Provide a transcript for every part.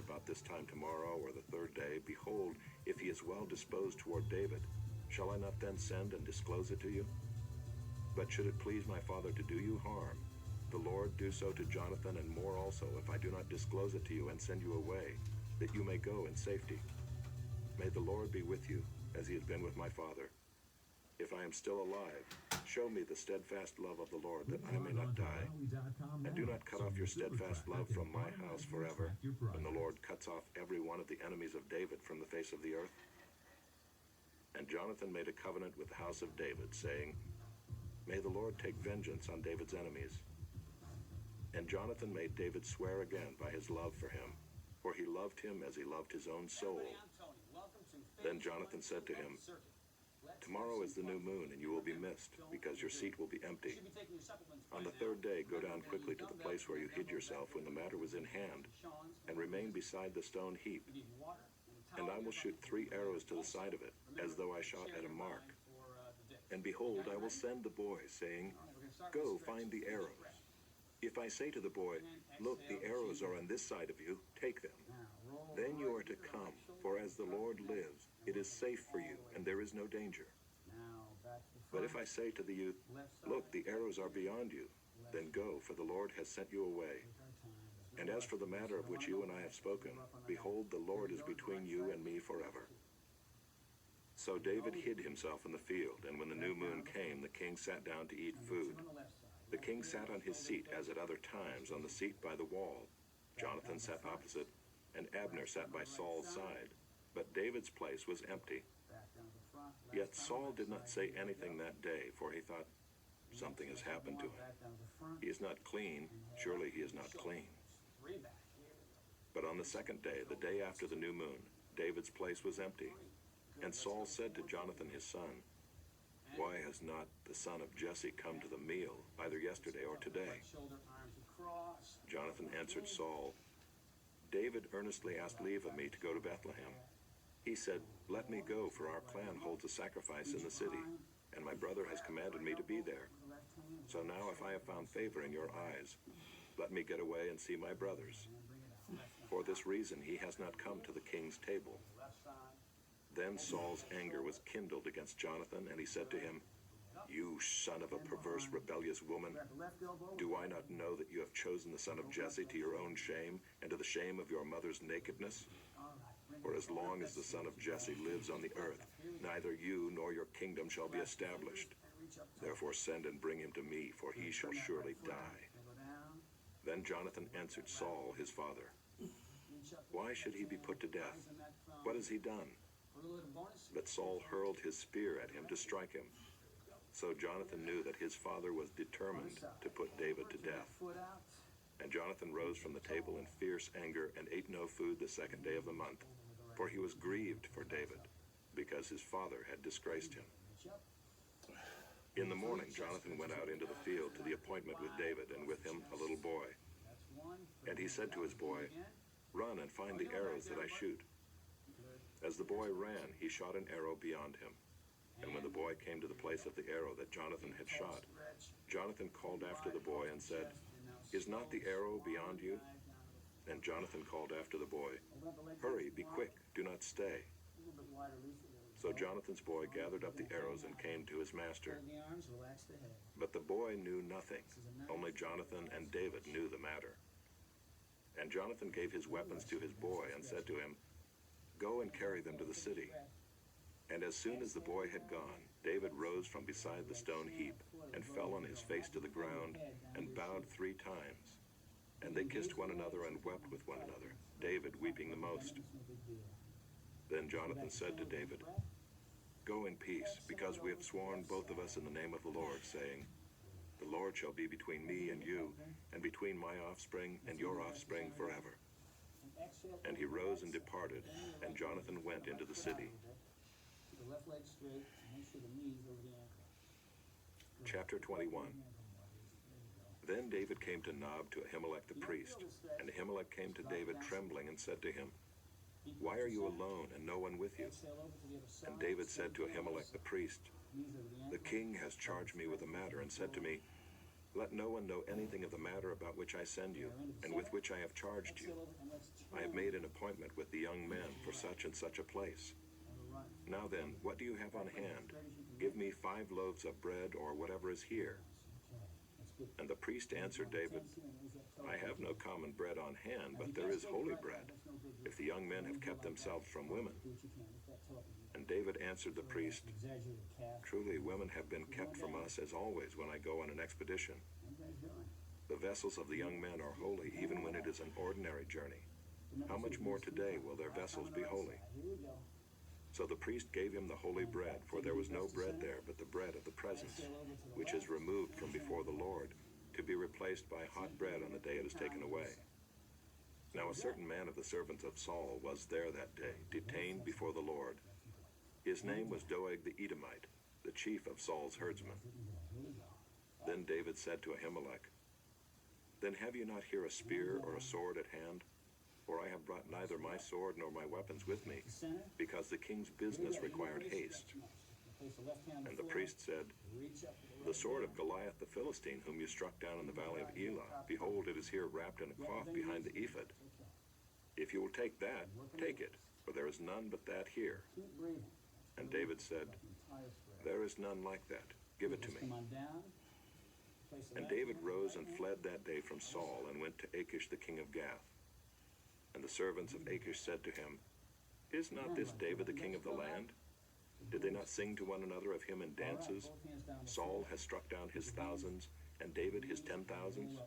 about this time tomorrow or the third day, behold, if he is well disposed toward David, shall I not then send and disclose it to you? But should it please my father to do you harm, the Lord do so to Jonathan and more also, if I do not disclose it to you and send you away, that you may go in safety. May the Lord be with you, as he has been with my father. If I am still alive, show me the steadfast love of the Lord, that I may not die. And do not cut off your steadfast love from my house forever, when the Lord cuts off every one of the enemies of David from the face of the earth. And Jonathan made a covenant with the house of David, saying, May the Lord take vengeance on David's enemies. And Jonathan made David swear again by his love for him, for he loved him as he loved his own soul. Then Jonathan said to him, Tomorrow is the new moon, and you will be missed, because your seat will be empty. On the third day, go down quickly to the place where you hid yourself when the matter was in hand, and remain beside the stone heap. And I will shoot 3 arrows to the side of it, as though I shot at a mark. And behold, I will send the boy, saying, Go, find the arrows. If I say to the boy, Look, the arrows are on this side of you, take them. Then you are to come, for as the Lord lives, it is safe for you, and there is no danger. But if I say to the youth, Look, the arrows are beyond you, then go, for the Lord has sent you away. And as for the matter of which you and I have spoken, behold, the Lord is between you and me forever. So David hid himself in the field, and when the new moon came, the king sat down to eat food. The king sat on his seat, as at other times, on the seat by the wall. Jonathan sat opposite, and Abner sat by Saul's side. But David's place was empty. Yet Saul did not say anything that day, for he thought, Something has happened to him. He is not clean, surely he is not clean. But on the second day, the day after the new moon, David's place was empty. And Saul said to Jonathan his son, Why has not the son of Jesse come to the meal, either yesterday or today? Jonathan answered Saul, David earnestly asked leave of me to go to Bethlehem. He said, Let me go, for our clan holds a sacrifice in the city, and my brother has commanded me to be there. So now if I have found favor in your eyes, let me get away and see my brothers. For this reason he has not come to the king's table. Then Saul's anger was kindled against Jonathan, and he said to him, You son of a perverse, rebellious woman, do I not know that you have chosen the son of Jesse to your own shame, and to the shame of your mother's nakedness? For as long as the son of Jesse lives on the earth, neither you nor your kingdom shall be established. Therefore send and bring him to me, for he shall surely die. Then Jonathan answered Saul his father, Why should he be put to death? What has he done? But Saul hurled his spear at him to strike him. So Jonathan knew that his father was determined to put David to death. And Jonathan rose from the table in fierce anger and ate no food the second day of the month, for he was grieved for David, because his father had disgraced him. In the morning Jonathan went out into the field to the appointment with David, and with him a little boy. And he said to his boy, Run and find the arrows that I shoot. As the boy ran, he shot an arrow beyond him. And when the boy came to the place of the arrow that Jonathan had shot, Jonathan called after the boy and said, Is not the arrow beyond you? And Jonathan called after the boy, Hurry, be quick, do not stay. So Jonathan's boy gathered up the arrows and came to his master. But the boy knew nothing, only Jonathan and David knew the matter. And Jonathan gave his weapons to his boy and said to him, Go and carry them to the city. And as soon as the boy had gone, David rose from beside the stone heap and fell on his face to the ground and bowed 3 times. And they kissed one another and wept with one another, David weeping the most. Then Jonathan said to David, Go in peace, because we have sworn both of us in the name of the Lord, saying, The Lord shall be between me and you, and between my offspring and your offspring forever. And he rose and departed, and Jonathan went into the city. Chapter 21. Then David came to Nob to Ahimelech the priest, and Ahimelech came to David trembling and said to him, Why are you alone and no one with you? And David said to Ahimelech the priest, The king has charged me with a matter and said to me, Let no one know anything of the matter about which I send you, and with which I have charged you. I have made an appointment with the young men for such and such a place. Now then, what do you have on hand? Give me 5 loaves of bread or whatever is here. And the priest answered David, I have no common bread on hand, but there is holy bread, if the young men have kept themselves from women. And David answered the priest, truly women have been kept from us as always when I go on an expedition. The vessels of the young men are holy even when it is an ordinary journey. How much more today will their vessels be holy? So the priest gave him the holy bread, for there was no bread there but the bread of the presence, which is removed from before the Lord, to be replaced by hot bread on the day it is taken away. Now a certain man of the servants of Saul was there that day, detained before the Lord. His name was Doeg the Edomite, the chief of Saul's herdsmen. Then David said to Ahimelech, Then have you not here a spear or a sword at hand? For I have brought neither my sword nor my weapons with me, because the king's business required haste. And the priest said, The sword of Goliath the Philistine, whom you struck down in the valley of Elah, behold, it is here wrapped in a cloth behind the ephod. If you will take that, take it, for there is none but that here. And David said, There is none like that. Give it to me. And David rose and fled that day from Saul, and went to Achish the king of Gath. And the servants of Achish said to him, Is not this David the king of the land? Did they not sing to one another of him in dances? Saul has struck down his thousands, and David his 10,000s.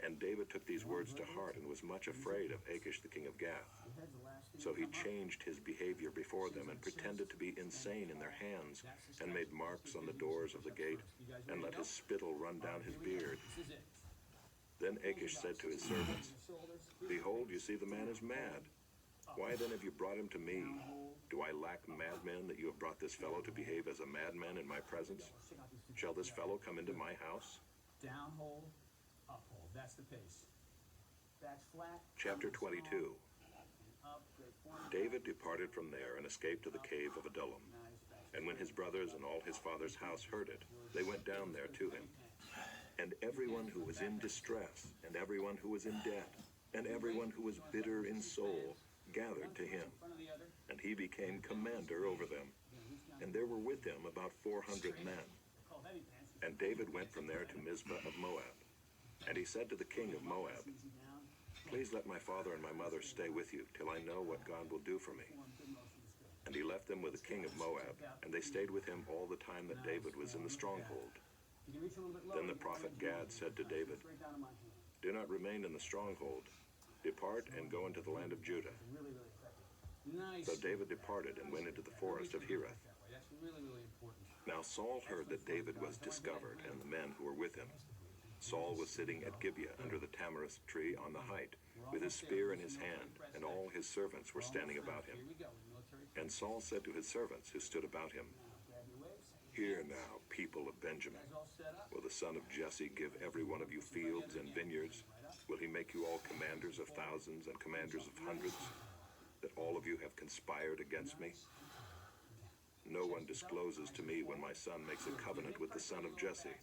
And David took these words to heart, and was much afraid of Achish the king of Gath. So he changed his behavior before them, and pretended to be insane in their hands, and made marks on the doors of the gate, and let his spittle run down his beard. Then Achish said to his servants, Behold, you see the man is mad. Why then have you brought him to me? Do I lack madmen that you have brought this fellow to behave as a madman in my presence? Shall this fellow come into my house? Downhole, uphole. That's the pace. Back flat. Chapter 22. David departed from there and escaped to the cave of Adullam. And when his brothers and all his father's house heard it, they went down there to him. And everyone who was in distress, and everyone who was in debt, and everyone who was bitter in soul, gathered to him. And he became commander over them. And there were with him about 400 men. And David went from there to Mizpah of Moab. And he said to the king of Moab, Please let my father and my mother stay with you, till I know what God will do for me. And he left them with the king of Moab, and they stayed with him all the time that David was in the stronghold. Then the prophet Gad said to David, Do not remain in the stronghold. Depart and go into the land of Judah. So David departed and went into the forest of Hereth. Now Saul heard that David was discovered, and the men who were with him. Saul was sitting at Gibeah under the tamarisk tree on the height, with his spear in his hand, and all his servants were standing about him. And Saul said to his servants who stood about him, Hear now, people of Benjamin. Will the son of Jesse give every one of you fields and vineyards? Will he make you all commanders of thousands and commanders of hundreds, that all of you have conspired against me? No one discloses to me when my son makes a covenant with the son of Jesse.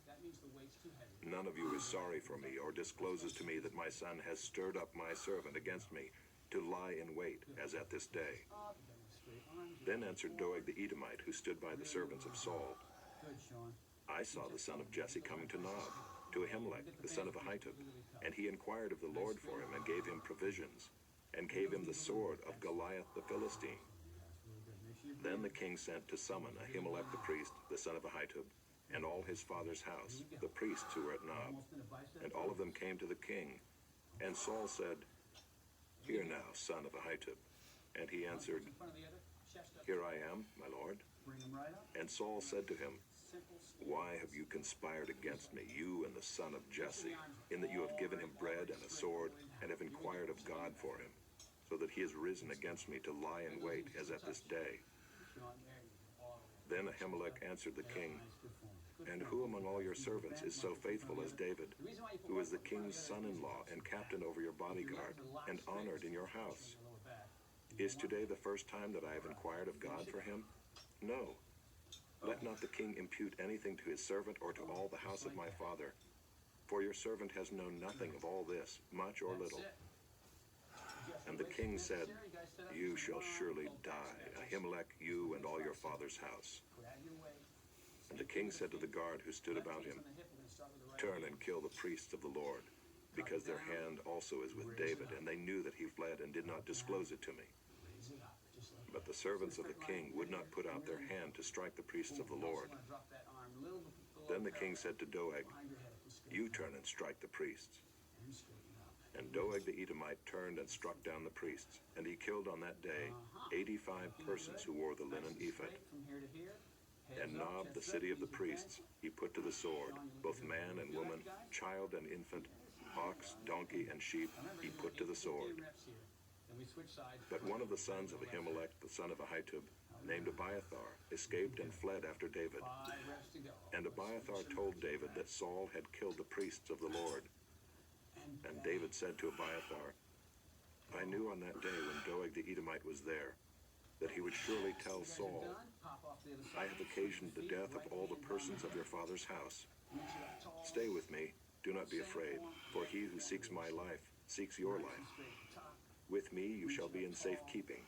None of you is sorry for me, or discloses to me that my son has stirred up my servant against me, to lie in wait, as at this day. Then answered Doeg the Edomite, who stood by the servants of Saul, I saw the son of Jesse coming to Nob, to Ahimelech, the son of Ahitub, and he inquired of the Lord for him, and gave him provisions, and gave him the sword of Goliath the Philistine. Then the king sent to summon Ahimelech the priest, the son of Ahitub, and all his father's house, the priests who were at Nob. And all of them came to the king. And Saul said, Hear now, son of Ahitub. And he answered, Here I am, my lord. And Saul said to him, Why have you conspired against me, you and the son of Jesse, in that you have given him bread and a sword, and have inquired of God for him, so that he has risen against me to lie in wait, as at this day? Then Ahimelech answered the king, And who among all your servants is so faithful as David, who is the king's son-in-law and captain over your bodyguard, and honored in your house? Is today the first time that I have inquired of God for him? No. Let not the king impute anything to his servant or to all the house of my father. For your servant has known nothing of all this, much or little. And the king said, You shall surely die, Ahimelech, you and all your father's house. And the king said to the guard who stood about him, Turn and kill the priests of the Lord, because their hand also is with David, and they knew that he fled and did not disclose it to me. But the servants of the king would not put out their hand to strike the priests of the Lord. Then the king said to Doeg, You turn and strike the priests. And Doeg the Edomite turned and struck down the priests, and he killed on that day 85 persons who wore the linen ephod. And Nob, the city of the priests, he put to the sword, both man and woman, child and infant, ox, donkey, and sheep, he put to the sword. But one of the sons of Ahimelech, the son of Ahitub, named Abiathar, escaped and fled after David. And Abiathar told David that Saul had killed the priests of the Lord. And David said to Abiathar, I knew on that day when Doeg the Edomite was there, that he would surely tell Saul, I have occasioned the death of all the persons of your father's house. Stay with me, do not be afraid, for he who seeks my life seeks your life. With me you shall be in safekeeping.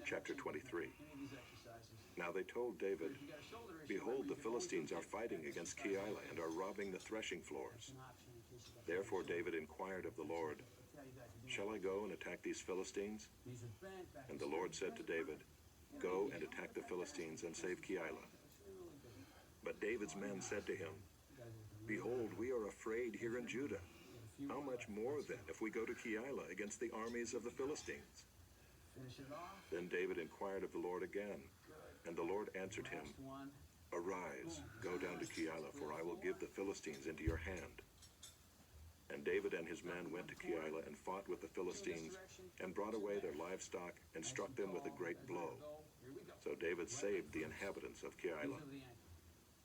Chapter 23. Now they told David, Behold, the Philistines are fighting against Keilah and are robbing the threshing floors. Therefore David inquired of the Lord, Shall I go and attack these Philistines? And the Lord said to David, Go and attack the Philistines and save Keilah. But David's men said to him, Behold, we are afraid here in Judah. How much more then if we go to Keilah against the armies of the Philistines? Then David inquired of the Lord again, and the Lord answered him, Arise, go down to Keilah, for I will give the Philistines into your hand. And David and his men went to Keilah and fought with the Philistines, and brought away their livestock, and struck them with a great blow. So David saved the inhabitants of Keilah.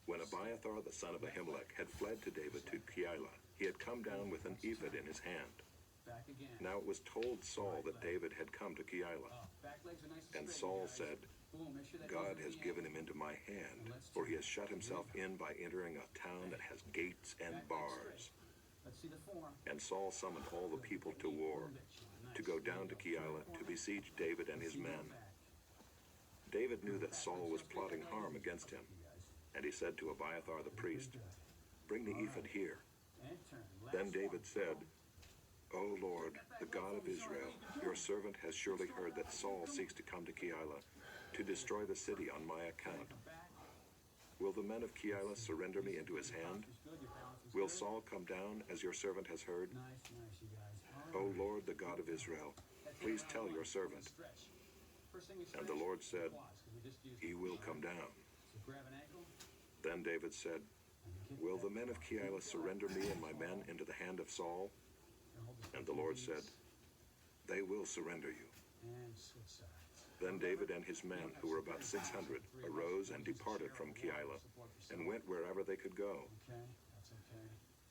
When Abiathar the son of Ahimelech had fled to David to Keilah, he had come down with an ephod in his hand. Now it was told Saul that David had come to Keilah. And Saul said, God has given him into my hand, for he has shut himself in by entering a town that has gates and bars. And Saul summoned all the people to war, to go down to Keilah to besiege David and his men. David knew that Saul was plotting harm against him, and he said to Abiathar the priest, Bring the ephod here. Then David said, O Lord, the God of Israel, your servant has surely heard that Saul seeks to come to Keilah, to destroy the city on my account. Will the men of Keilah surrender me into his hand? Will Saul come down, as your servant has heard? O Lord, the God of Israel, please tell your servant. And the Lord said, He will come down. Then David said, Will the men of Keilah surrender me and my men into the hand of Saul? And the Lord said, They will surrender you. Then David and his men, who were about 600, arose and departed from Keilah, and went wherever they could go.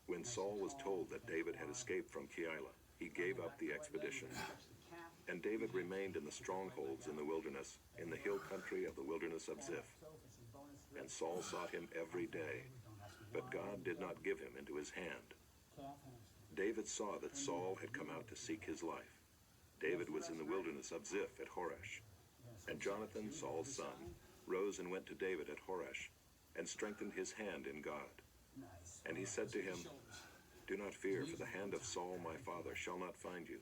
When Saul was told that David had escaped from Keilah, he gave up the expedition. And David remained in the strongholds in the wilderness, in the hill country of the wilderness of Ziph. And Saul sought him every day, but God did not give him into his hand. David saw that Saul had come out to seek his life. David was in the wilderness of Ziph at Horesh. And Jonathan, Saul's son, rose and went to David at Horesh, and strengthened his hand in God. And he said to him, Do not fear, for the hand of Saul my father shall not find you.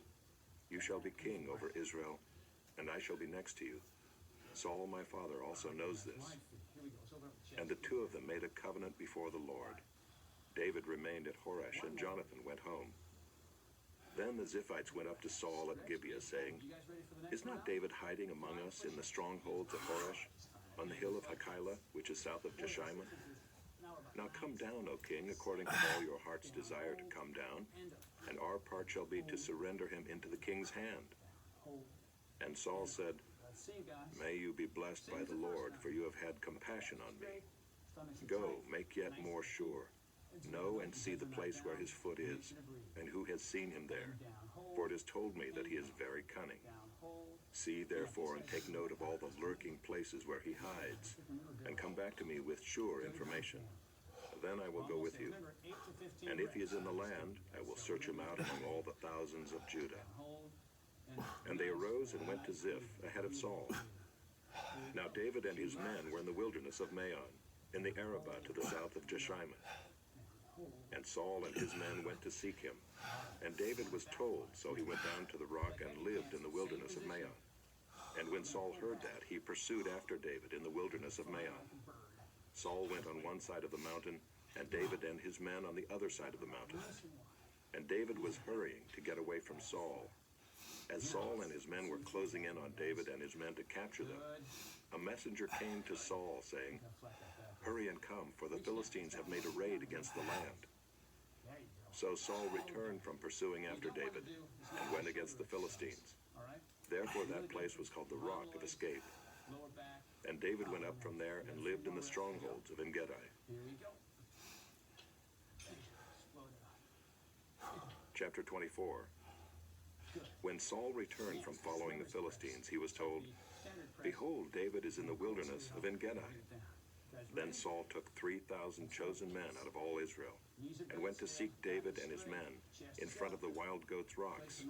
You shall be king over Israel, and I shall be next to you. Saul my father also knows this. And the two of them made a covenant before the Lord. David remained at Horesh, and Jonathan went home. Then the Ziphites went up to Saul at Gibeah, saying, Is not David hiding among us in the strongholds of Horesh, on the hill of Hachilah, which is south of Jeshimon? Now come down, O king, according to all your heart's desire to come down, and our part shall be to surrender him into the king's hand. And Saul said, May you be blessed by the Lord, for you have had compassion on me. Go, make yet more sure. Know and see the place where his foot is, and who has seen him there. For it is told me that he is very cunning. See therefore and take note of all the lurking places where he hides, and come back to me with sure information. Then I will go with you. And if he is in the land, I will search him out among all the thousands of Judah. And they arose and went to Ziph ahead of Saul. Now David and his men were in the wilderness of Maon, in the Arabah to the south of Jeshimon. And Saul and his men went to seek him. And David was told, so he went down to the rock and lived in the wilderness of Maon. And when Saul heard that, he pursued after David in the wilderness of Maon. Saul went on one side of the mountain, and David and his men on the other side of the mountain. And David was hurrying to get away from Saul. As Saul and his men were closing in on David and his men to capture them, a messenger came to Saul, saying, "Hurry and come, for the Philistines have made a raid against the land." So Saul returned from pursuing after David and went against the Philistines. Therefore that place was called the Rock of Escape. And David went up from there and lived in the strongholds of En-gedi. Chapter 24. When Saul returned from following the Philistines, he was told, "Behold, David is in the wilderness of En-gedi." Then Saul took 3,000 chosen men out of all Israel, and went to seek David and his men in front of the Wild Goats Rocks.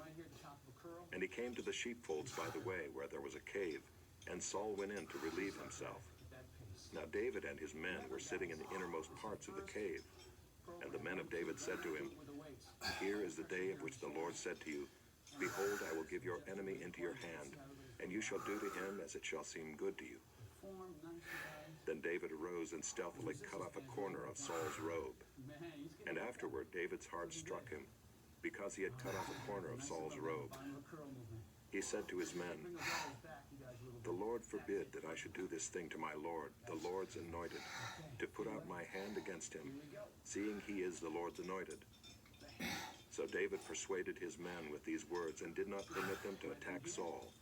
And he came to the sheepfolds by the way, where there was a cave, and Saul went in to relieve himself. Now David and his men were sitting in the innermost parts of the cave. And the men of David said to him, "Here is the day of which the Lord said to you, Behold, I will give your enemy into your hand, and you shall do to him as it shall seem good to you." Then David arose and stealthily cut off a corner of Saul's robe. And afterward David's heart struck him, because he had cut off a corner of Saul's robe. He said to his men, "The Lord forbid that I should do this thing to my Lord, the Lord's anointed, to put out my hand against him, seeing he is the Lord's anointed." So David persuaded his men with these words, and did not permit them to attack Saul.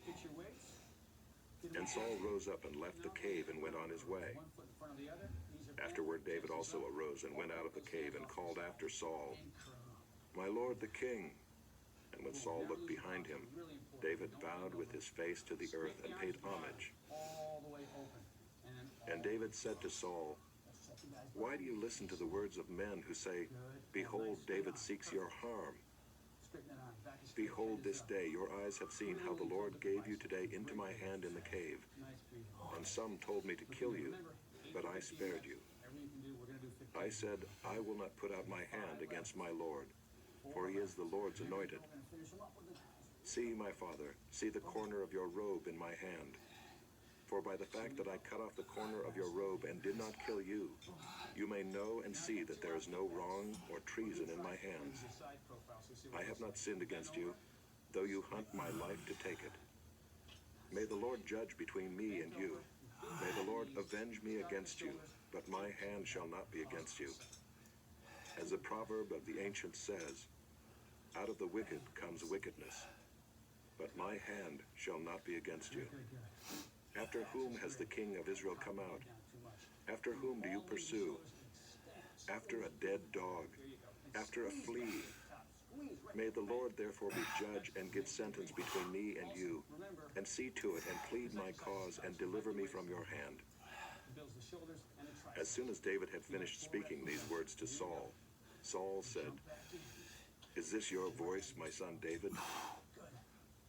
And Saul rose up and left the cave and went on his way. Afterward David also arose and went out of the cave and called after Saul, "My lord the king." And when Saul looked behind him, David bowed with his face to the earth and paid homage. And David said to Saul, "Why do you listen to the words of men who say, 'Behold, David seeks your harm'? Behold, this day your eyes have seen how the Lord gave you today into my hand in the cave. And some told me to kill you, but I spared you. I said, I will not put out my hand against my Lord, for he is the Lord's anointed. See, my father, see the corner of your robe in my hand. For by the fact that I cut off the corner of your robe and did not kill you, you may know and see that there is no wrong or treason in my hands. I have not sinned against you, though you hunt my life to take it. May the Lord judge between me and you. May the Lord avenge me against you, but my hand shall not be against you. As the proverb of the ancients says, out of the wicked comes wickedness, but my hand shall not be against you. After whom has the king of Israel come out? After whom do you pursue? After a dead dog, after a flea. May the Lord therefore be judge and give sentence between me and you, and see to it and plead my cause and deliver me from your hand." As soon as David had finished speaking these words to Saul, Saul said, "Is this your voice, my son David?"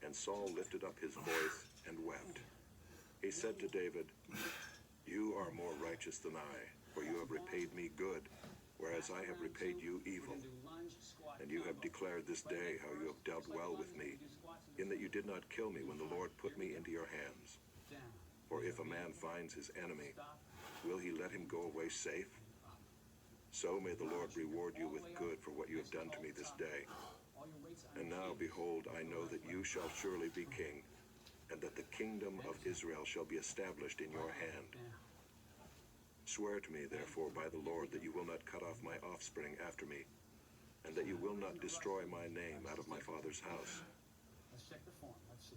And Saul lifted up his voice and wept. He said to David, "You are more righteous than I, for you have repaid me good, whereas I have repaid you evil. And you have declared this day how you have dealt well with me, in that you did not kill me when the Lord put me into your hands. For if a man finds his enemy, will he let him go away safe? So may the Lord reward you with good for what you have done to me this day. And now, behold, I know that you shall surely be king, and that the kingdom of Israel shall be established in your hand. Swear to me, therefore, by the Lord, that you will not cut off my offspring after me, and that you will not destroy my name out of my father's house."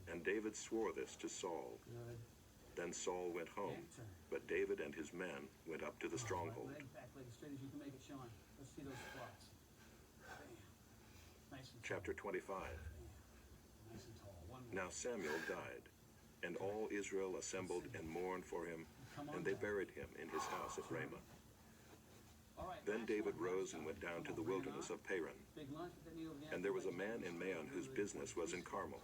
And David swore this to Saul. Then Saul went home, but David and his men went up to the stronghold. Chapter 25. Now Samuel died, and all Israel assembled and mourned for him, and they buried him in his house at Ramah. All right, Then last David one. rose and went down to the wilderness of Paran. Big lunch with the Neil Gann. And there was a man in Maon whose business was in Carmel.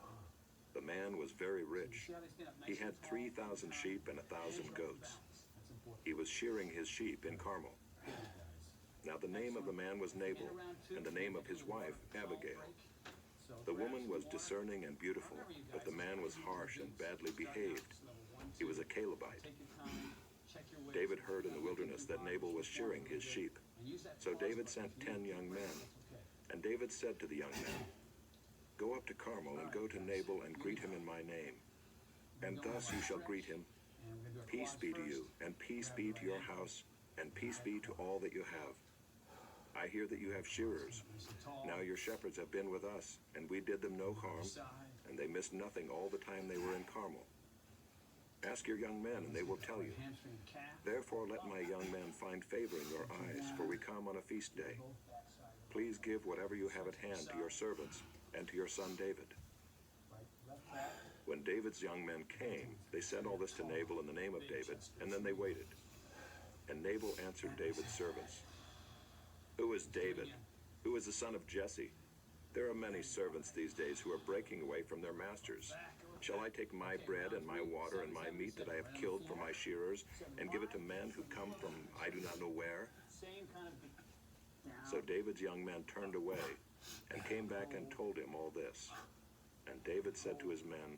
The man was very rich. See how they stand up nice He and had tall? 3,000 sheep and 1,000 goats. That's important. He was shearing his sheep in Carmel. Good, guys. Now the name of the man was Nabal, and the name of his wife Abigail. So The grab woman some was water. discerning and beautiful, but the man was harsh and badly behaved. He was a Calebite. Take your time, check your weight. David heard in the wilderness that Nabal was shearing his sheep. And use that So pause David button. sent 10 young men. Okay. And David said to the young men, "Go up to Carmel and go to Nabal and greet him in my name. And thus you shall greet him. And we're gonna do our Peace quads be to first. you, and peace be to your house, and peace be to all that you have. I hear that you have shearers. Nice and tall. Now your shepherds have been with us, and we did them no harm, Side. and they missed nothing all the time they were in Carmel. Ask your young men, and they will tell you. Hamstring and calf. Therefore let my young men find favor in your eyes, for we come on a feast day. Both backside. Please give whatever you have at hand to your servants and to your son David." Right, left back. When David's young men came, they said all this to Nabal in the name of David, and then they waited. And Nabal answered David's servants, "Who is David? Who is the son of Jesse? There are many servants these days who are breaking away from their masters. Shall I take my bread and my water and my meat that I have killed for my shearers and give it to men who come from I do not know where?" Same kind of down. So David's young men turned away and came back and told him all this. And David said to his men,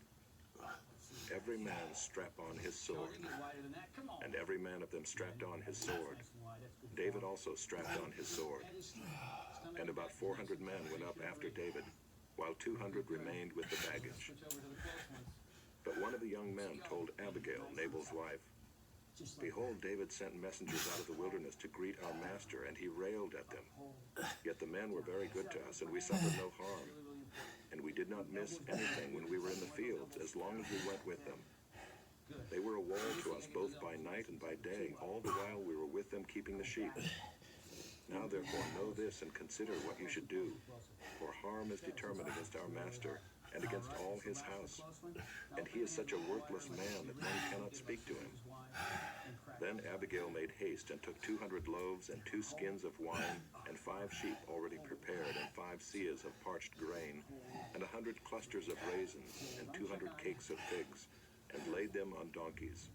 "Every man strap on his No, sword." you can get wider than that. Come on. And every man of them strapped on his sword. Nice and wide. That's good. David also strapped on his sword. Head is straight. Stomach And about 400 men went up after David, while 200 remained with the baggage. Switch over to the close ones. But one of the young men told Abigail, Nabal's wife, Just like "Behold, David sent messengers out of the wilderness to greet our master, and he railed at them. Yet the men were very good to us, and we suffered no harm. really, really important. And we did not miss anything when we were in the fields, as long as we went with them. They were a wall to us both by night and by day, all the while we were with them keeping the sheep. Now therefore know this and consider what you should do, for harm is determined against our master and against all his house, and he is such a worthless man that one cannot speak to him." Then Abigail made haste and took 200 loaves and 2 skins of wine and 5 sheep already prepared and 5 seahs of parched grain and 100 clusters of raisins and 200 cakes of figs, and laid them on donkeys.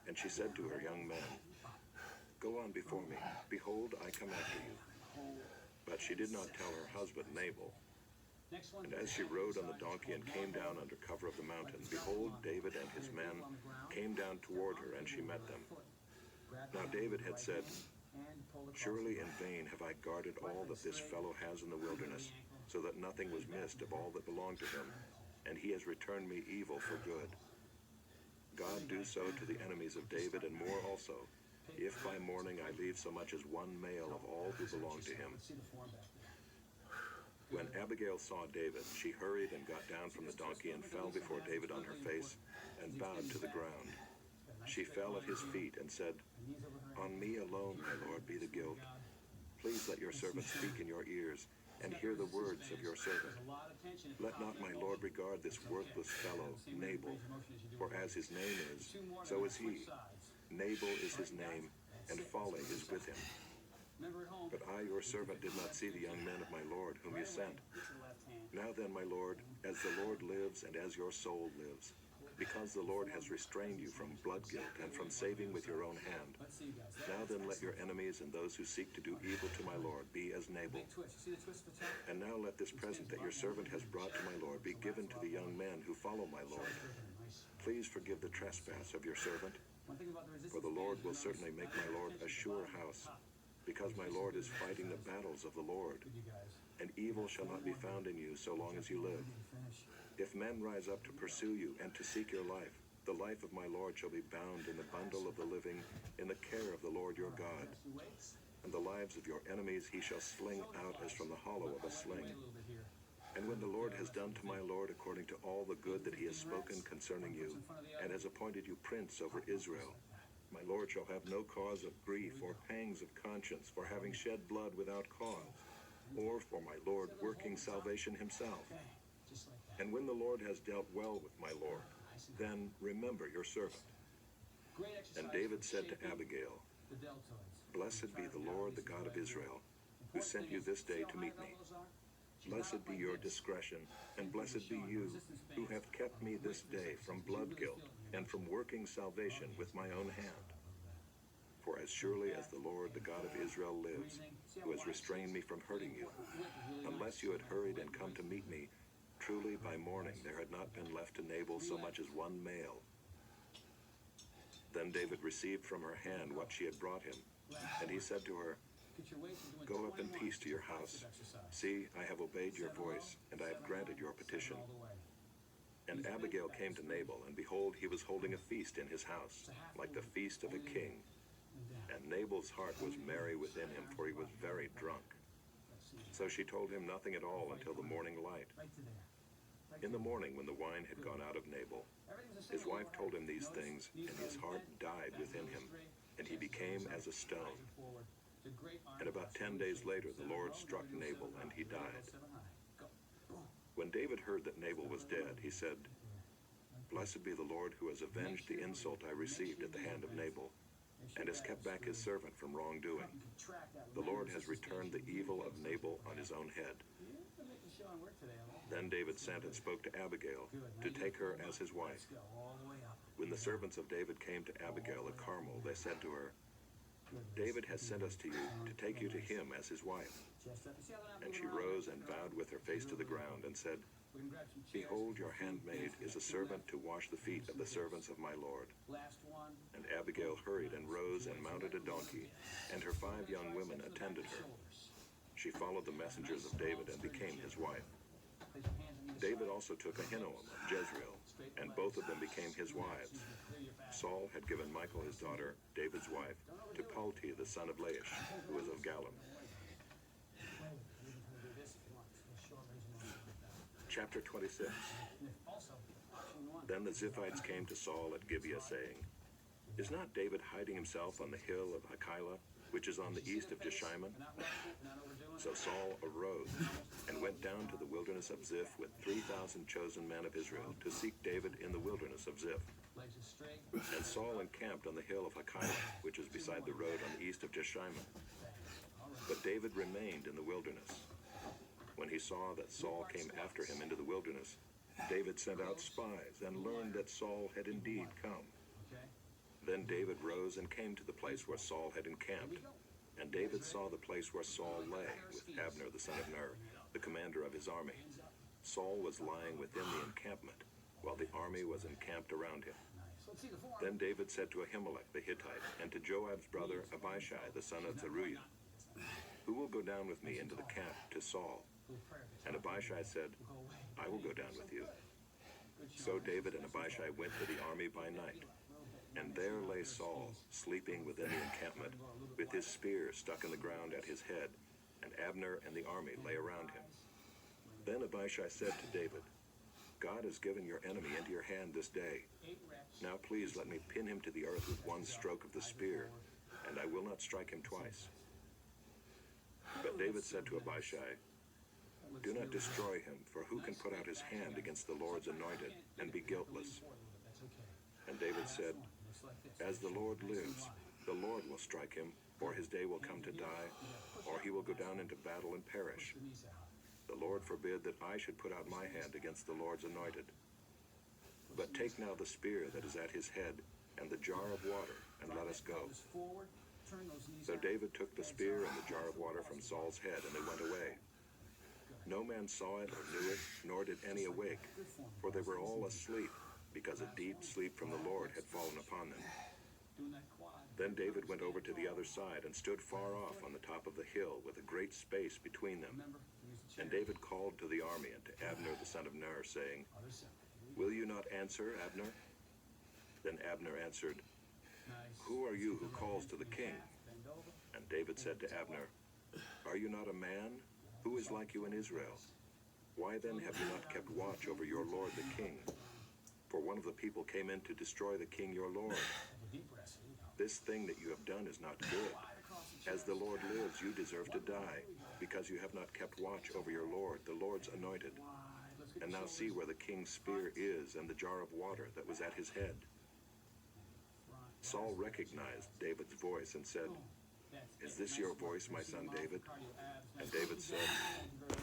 And she said to her young men, "Go on before me. Behold, I come after you." But she did not tell her husband Nabal. Next one. And as she rode on the donkey and came down under cover of the mountain, behold, David and his men came down toward her, and she met them. Now David had said, "Surely in vain have I guarded all that this fellow has in the wilderness, so that nothing was missed of all that belonged to him, and he has returned me evil for good. God do so to the enemies of David, and more also, if by morning I leave so much as one male of all who belong to him." Let's see the form back there. When Abigail saw David, she hurried and got down from the donkey and fell before David on her face and bowed to the ground. She fell at his feet and said, Knees over her. "On me alone, my lord, be the guilt. Please let your servant speak in your ears and hear the words of your servant. There's a lot of tension. Let not my lord regard this worthless fellow, Nabal, for as his name is, so is he. Nabal is his name, and folly is with him. Remember at home. But I, your servant, did not see the young men of my lord, whom you sent. Get to the left hand. Now then, my lord, as the Lord lives and as your soul lives, because the Lord has restrained you from blood guilt and from saving with your own hand, Let's see, you guys. now then let your enemies and those who seek to do evil to my lord be as Nabal. Big twist. You see the twist at the top? And now let this present that your servant has brought to my lord be given to the young men who follow my lord. Nice. Please forgive the trespass of your servant, One thing about the resistance for the Lord band will is certainly make my lord a sure house, because my lord is fighting the battles of the Lord, Good, you guys. and evil shall not be found in you so long as you live. Finish. If men rise up to pursue you and to seek your life, the life of my Lord shall be bound in the bundle of the living in the care of the Lord your God. You wait. And the lives of your enemies he shall sling out as from the hollow of a Wait sling. a little bit here. And when the Lord has done to my Lord according to all the good that he has spoken concerning you, and has appointed you prince over Israel, my Lord shall have no cause of grief or pangs of conscience for having shed blood without cause, or for my Lord working salvation himself. Okay. Just like that. And when the Lord has dealt well with my Lord, then remember your servant. Great exercise And David for said to shaping Abigail, the deltoids. Blessed be the Lord, the God of Israel, who sent you this day to meet me. Blessed be your discretion, and blessed be you, who have kept me this day from blood guilt and from working salvation with my own hand. For as surely as the Lord, the God of Israel, lives, who has restrained me from hurting you, unless you had hurried and come to meet me, truly by morning there had not been left to Nabal so much as one male. Then David received from her hand what she had brought him, and he said to her, Go up in peace to your house. See, I have obeyed your voice, and I have granted your petition. And Abigail came to Nabal, and behold, he was holding a feast in his house, like the feast of a king. And Nabal's heart was merry within him, for he was very drunk. So she told him nothing at all until the morning light. In the morning, when the wine had gone out of Nabal, his wife told him these things, and his heart died within him, and he became as a stone. And about 10 days later, the Lord struck Nabal, and he died. When David heard that Nabal was dead, he said, Blessed be the Lord who has avenged the insult I received at the hand of Nabal, and has kept back his servant from wrongdoing. The Lord has returned the evil of Nabal on his own head. Then David sent and spoke to Abigail to take her as his wife. When the servants of David came to Abigail at Carmel, they said to her, David has sent us to you to take you to him as his wife. And she rose and bowed with her face to the ground and said, Behold, your handmaid is a servant to wash the feet of the servants of my Lord. And Abigail hurried and rose and mounted a donkey, and her 5 young women attended her. She followed the messengers of David and became his wife. David also took Ahinoam of Jezreel, and both of them became his wives. Saul had given Michal his daughter, David's wife, to Palti the son of Laish, who was of Gallim. Chapter 26. Then the Ziphites came to Saul at Gibeah, saying, Is not David hiding himself on the hill of Hachilah, which is on the east of Jeshimon? So Saul arose and went down to the wilderness of Ziph with 3,000 chosen men of Israel to seek David in the wilderness of Ziph. And Saul encamped on the hill of Hachilah, which is beside the road on the east of Jeshimon. But David remained in the wilderness. When he saw that Saul came after him into the wilderness, David sent out spies and learned that Saul had indeed come. Then David rose and came to the place where Saul had encamped. And David saw the place where Saul lay, with Abner the son of Ner, the commander of his army. Saul was lying within the encampment, while the army was encamped around him. Then David said to Ahimelech the Hittite, and to Joab's brother Abishai the son of Zeruiah, Who will go down with me into the camp to Saul? And Abishai said, I will go down with you. So David and Abishai went to the army by night. And there lay Saul, sleeping within the encampment, with his spear stuck in the ground at his head, and Abner and the army lay around him. Then Abishai said to David, God has given your enemy into your hand this day. Now please let me pin him to the earth with one stroke of the spear, and I will not strike him twice. But David said to Abishai, Do not destroy him, for who can put out his hand against the Lord's anointed and be guiltless? And David said, As the Lord lives, the Lord will strike him, or his day will come to die, or he will go down into battle and perish. The Lord forbid that I should put out my hand against the Lord's anointed. But take now the spear that is at his head, and the jar of water, and let us go. So David took the spear and the jar of water from Saul's head, and they went away. No man saw it or knew it, nor did any awake, for they were all asleep, because a deep sleep from the Lord had fallen upon them. Then David went over to the other side and stood far off on the top of the hill with a great space between them. And David called to the army and to Abner the son of Ner, saying, Will you not answer, Abner? Then Abner answered, Who are you who calls to the king? And David said to Abner, Are you not a man? Who is like you in Israel? Why then have you not kept watch over your lord the king? For one of the people came in to destroy the king your lord. This thing that you have done is not good. As the Lord lives, you deserve to die, because you have not kept watch over your lord, the Lord's anointed. Let's get and the now see shoulders. where the king's spear is and the jar of water that was at his head. Front. Saul recognized David's voice and said, Boom. That's "Is it. this Nice your work. voice, my You're seeing son muscle David?" cardio abs. And Nice David work. said, Thank you very